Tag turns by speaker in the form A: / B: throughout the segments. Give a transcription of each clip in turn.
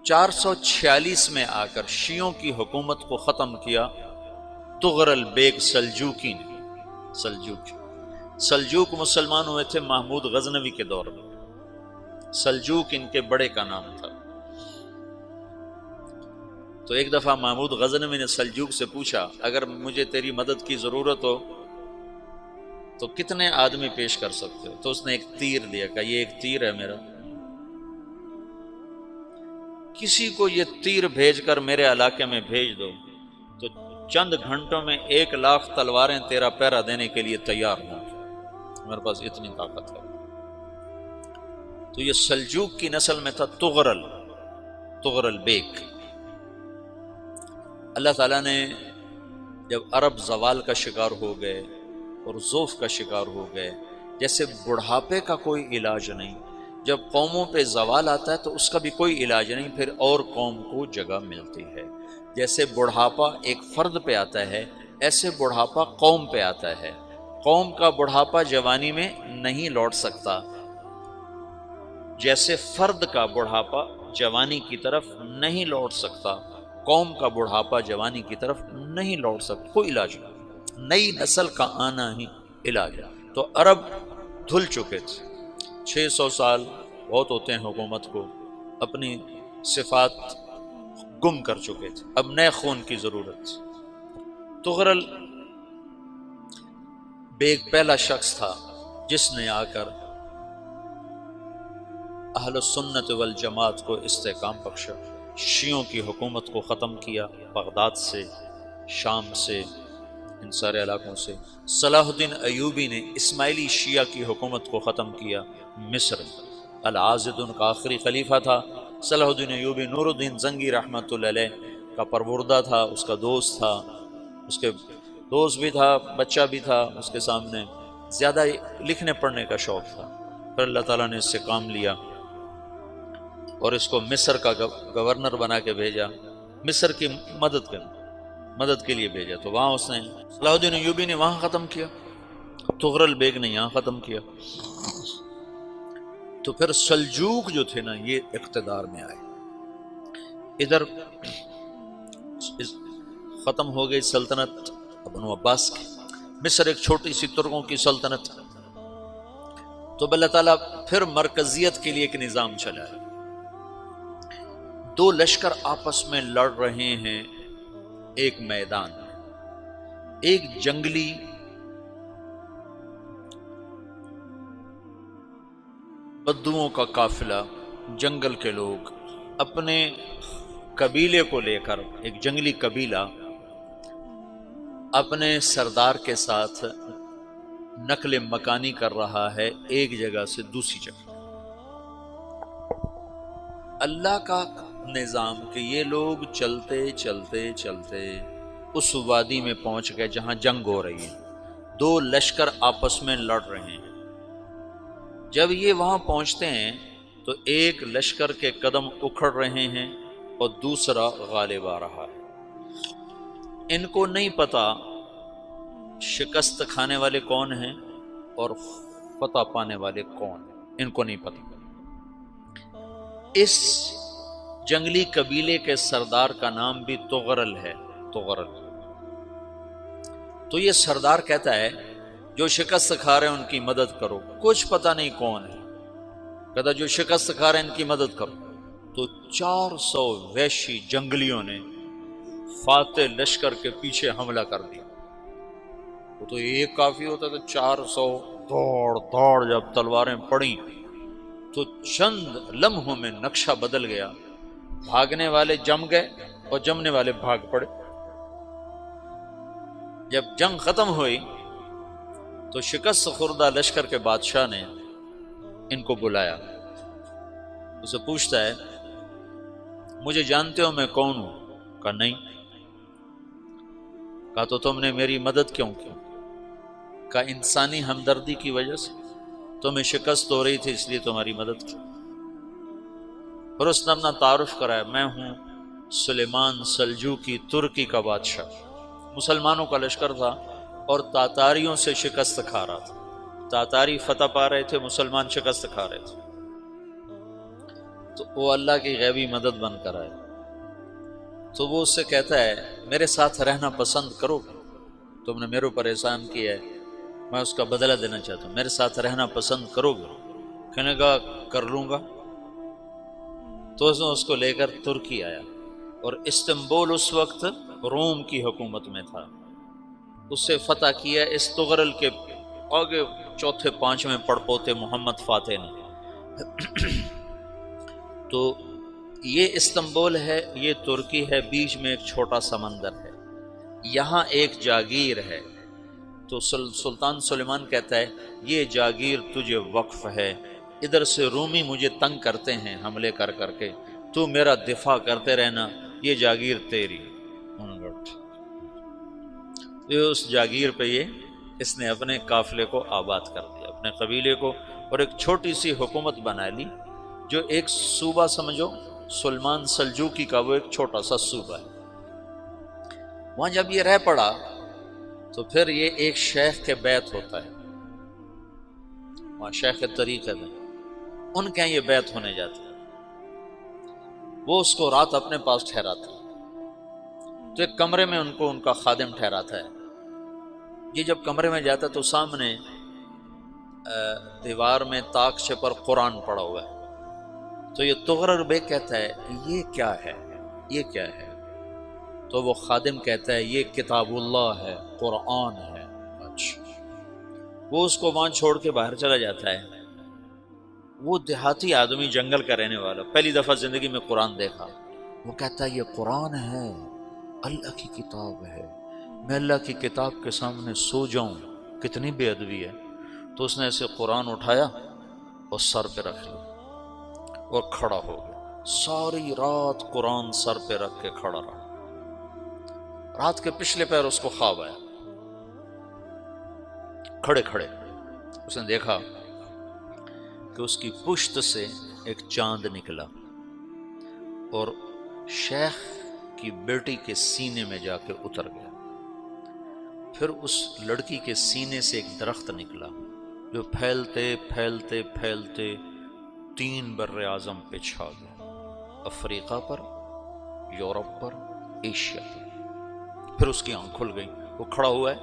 A: 446 میں آ کر شیعوں کی حکومت کو ختم کیا تغرل بیگ سلجوکی نے۔ سلجوک مسلمان ہوئے تھے محمود غزنوی کے دور میں، سلجوک ان کے بڑے کا نام تھا۔ تو ایک دفعہ محمود غزنوی نے سلجوک سے پوچھا اگر مجھے تیری مدد کی ضرورت ہو تو کتنے آدمی پیش کر سکتے ہو؟ تو اس نے ایک تیر دیا، کہا یہ ایک تیر ہے میرا، کسی کو یہ تیر بھیج کر میرے علاقے میں بھیج دو تو چند گھنٹوں میں 1,00,000 تلواریں تیرا پہرا دینے کے لیے تیار ہوں، میرے پاس اتنی طاقت ہے۔ تو یہ سلجوک کی نسل میں تھا تغرل بیگ۔ اللہ تعالیٰ نے جب عرب زوال کا شکار ہو گئے اور ضعف کا شکار ہو گئے، جیسے بڑھاپے کا کوئی علاج نہیں، جب قوموں پہ زوال آتا ہے تو اس کا بھی کوئی علاج نہیں، پھر اور قوم کو جگہ ملتی ہے۔ جیسے بڑھاپا ایک فرد پہ آتا ہے، ایسے بڑھاپا قوم پہ آتا ہے۔ قوم کا بڑھاپا جوانی میں نہیں لوٹ سکتا، جیسے فرد کا بڑھاپا جوانی کی طرف نہیں لوٹ سکتا، قوم کا بڑھاپا جوانی کی طرف نہیں لوٹ سکتا، کوئی علاج نہیں، نئی نسل کا آنا ہی علاج ہے۔ تو عرب دھل چکے تھے، 600 سال بہت ہوتے ہیں حکومت کو، اپنی صفات گم کر چکے تھے، اب نئے خون کی ضرورت تھی۔ تغرل بیگ پہلا شخص تھا جس نے آ کر اہل السنت والجماعت کو استحکام بخشا، شیعوں کی حکومت کو ختم کیا، بغداد سے، شام سے، ان سارے علاقوں سے۔ صلاح الدین ایوبی نے اسماعیلی شیعہ کی حکومت کو ختم کیا، مصر۔ العاضد ان کا آخری خلیفہ تھا صلاح الدین ایوبی، نور الدین زنگی رحمۃ اللہ علیہ کا پروردہ تھا، اس کا دوست تھا، اس کے دوست بھی تھا، بچہ بھی تھا اس کے سامنے، زیادہ لکھنے پڑھنے کا شوق تھا۔ پھر اللہ تعالیٰ نے اس سے کام لیا اور اس کو مصر کا گورنر بنا کے بھیجا، مصر کی مدد کے لیے بھیجا۔ تو وہاں اس نے صلاح الدین ایوبی نے وہاں ختم کیا، تغرل بیگ نے یہاں ختم کیا۔ تو پھر سلجوک جو تھے نا یہ اقتدار میں آئے، ادھر ختم ہو گئی سلطنت بنو عباس کی، مصر ایک چھوٹی سی ترکوں کی سلطنت۔ تو اللہ تعالیٰ پھر مرکزیت کے لیے ایک نظام چلایا، دو لشکر آپس میں لڑ رہے ہیں ایک میدان میں، ایک جنگلی بدوؤں کا قافلہ، جنگل کے لوگ اپنے قبیلے کو لے کر، ایک جنگلی قبیلہ اپنے سردار کے ساتھ نقل مکانی کر رہا ہے ایک جگہ سے دوسری جگہ۔ اللہ کا نظام کہ یہ لوگ چلتے چلتے چلتے اس وادی میں پہنچ گئے جہاں جنگ ہو رہی ہے، دو لشکر آپس میں لڑ رہے ہیں۔ جب یہ وہاں پہنچتے ہیں تو ایک لشکر کے قدم اکھڑ رہے ہیں اور دوسرا غالب آ رہا ہے۔ ان کو نہیں پتا شکست کھانے والے کون ہیں اور فتح پانے والے کون ہیں، ان کو نہیں پتا۔ اس جنگلی قبیلے کے سردار کا نام بھی تغرل ہے، تغرل۔ تو یہ سردار کہتا ہے جو شکست کھا رہے ہیں ان کی مدد کرو، کچھ پتہ نہیں کون ہے، کہتا جو شکست کھا رہے ہیں ان کی مدد کرو۔ تو 400 وحشی جنگلیوں نے فاتح لشکر کے پیچھے حملہ کر دیا۔ وہ تو ایک کافی ہوتا تو 400 دوڑ جب تلواریں پڑیں تو چند لمحوں میں نقشہ بدل گیا، بھاگنے والے جم گئے اور جمنے والے بھاگ پڑے۔ جب جنگ ختم ہوئی تو شکست خوردہ لشکر کے بادشاہ نے ان کو بلایا، اسے پوچھتا ہے مجھے جانتے ہو میں کون ہوں؟ کہا نہیں۔ کہا تو تم نے میری مدد کیوں کی؟ کہا انسانی ہمدردی کی وجہ سے، تمہیں شکست ہو رہی تھی اس لیے تمہاری مدد کی۔ پھر اس نے اپنا تعارف کرایا، میں ہوں سلیمان سلجوکی، ترکی کا بادشاہ۔ مسلمانوں کا لشکر تھا اور تاتاریوں سے شکست کھا رہا تھا، تاتاری فتح پا رہے تھے، مسلمان شکست کھا رہے تھے۔ تو وہ اللہ کی غیبی مدد بن کر آئے، تو وہ اس سے کہتا ہے میرے ساتھ رہنا پسند کرو گے؟ تم نے میرے اوپر احسان کیا ہے، میں اس کا بدلہ دینا چاہتا ہوں، میرے ساتھ رہنا پسند کرو گے؟ کہنے کا کر لوں گا۔ تو اس نے اس کو لے کر ترکی آیا، اور استنبول اس وقت روم کی حکومت میں تھا، اس سے فتح کیا اس تغرل کے آگے چوتھے پانچویں پڑپوتے محمد فاتح نے۔ تو یہ استنبول ہے، یہ ترکی ہے، بیچ میں ایک چھوٹا سمندر ہے، یہاں ایک جاگیر ہے۔ تو سلطان سلیمان کہتا ہے یہ جاگیر تجھے وقف ہے، ادھر سے رومی مجھے تنگ کرتے ہیں حملے کر کر کے، تو میرا دفاع کرتے رہنا، یہ جاگیر تیری۔ یہ اس جاگیر پہ اس نے اپنے قافلے کو آباد کر دیا، اپنے قبیلے کو، اور ایک چھوٹی سی حکومت بنا لی، جو ایک صوبہ سمجھو سلمان سلجوقی کا، وہ ایک چھوٹا سا صوبہ ہے۔ وہاں جب یہ رہ پڑا تو پھر یہ ایک شیخ کے بیت ہوتا ہے، وہاں شیخ طریقت ہے، ان کے یہ بیت ہونے جاتا ہے، وہ اس کو رات اپنے پاس ٹھہراتا ہے، تو ایک کمرے میں ان کو ان کا خادم ٹھہراتا ہے۔ یہ جب کمرے میں جاتا ہے تو سامنے دیوار میں تاکچے پر قرآن پڑا ہوا ہے، تو یہ تغرل بیگ کہتا ہے یہ کیا ہے، یہ کیا ہے؟ تو وہ خادم کہتا ہے یہ کتاب اللہ ہے، قرآن ہے۔ اچھا، وہ اس کو وہاں چھوڑ کے باہر چلا جاتا ہے۔ وہ دیہاتی آدمی، جنگل کا رہنے والا، پہلی دفعہ زندگی میں قرآن دیکھا، وہ کہتا ہے یہ قرآن ہے، اللہ کی کتاب ہے، میں اللہ کی کتاب کے سامنے سو جاؤں، کتنی بے ادبی ہے۔ تو اس نے ایسے قرآن اٹھایا اور سر پہ رکھ لیا اور کھڑا ہو گیا، ساری رات قرآن سر پہ رکھ کے کھڑا رہا۔ رات کے پچھلے پہر اس کو خواب آیا، کھڑے کھڑے اس نے دیکھا کہ اس کی پشت سے ایک چاند نکلا اور شیخ کی بیٹی کے سینے میں جا کے اتر گیا۔ پھر اس لڑکی کے سینے سے ایک درخت نکلا جو پھیلتے پھیلتے پھیلتے 3 بر اعظم پہ چھا گیا، افریقہ پر، یورپ پر، ایشیا پر۔ پھر اس کی آنکھ کھل گئی، وہ کھڑا ہوا ہے،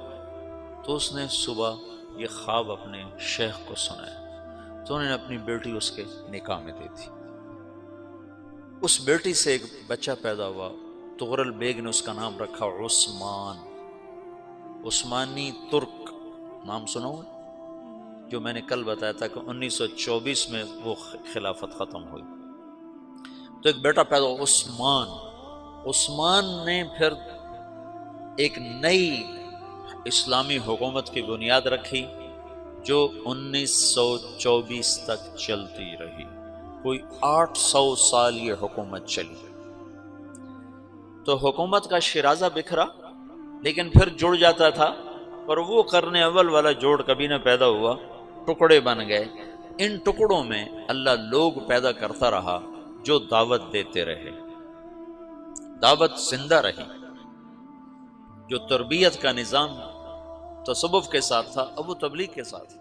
A: تو اس نے صبح یہ خواب اپنے شیخ کو سنایا، تو انہوں نے اپنی بیٹی اس کے نکاح میں دی تھی۔ اس بیٹی سے ایک بچہ پیدا ہوا، تغرل بیگ نے اس کا نام رکھا عثمان، عثمانی ترک نام سنا ہوا، جو میں نے کل بتایا تھا کہ 1924 میں وہ خلافت ختم ہوئی۔ تو ایک بیٹا پیدا ہوا عثمان۔ عثمان نے پھر ایک نئی اسلامی حکومت کی بنیاد رکھی جو 1924 تک چلتی رہی، کوئی 800 سال یہ حکومت چلی۔ تو حکومت کا شیرازہ بکھرا، لیکن پھر جڑ جاتا تھا، اور وہ قرن اول والا جوڑ کبھی نہ پیدا ہوا، ٹکڑے بن گئے۔ ان ٹکڑوں میں اللہ لوگ پیدا کرتا رہا جو دعوت دیتے رہے، دعوت زندہ رہی۔ جو تربیت کا نظام تصوف کے ساتھ تھا اب وہ تبلیغ کے ساتھ ہے۔